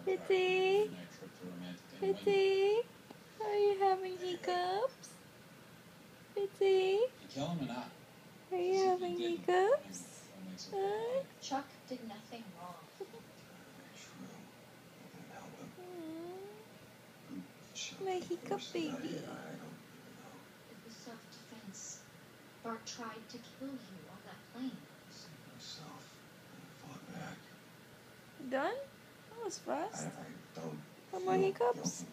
Rytzie? Rytzie? Are you having hiccups? Rytzie? Are you having hiccups? Chuck did nothing wrong. My hiccup baby. It was self-defense. Bart tried to kill you on that plane. Done? That was fast. No more hiccups?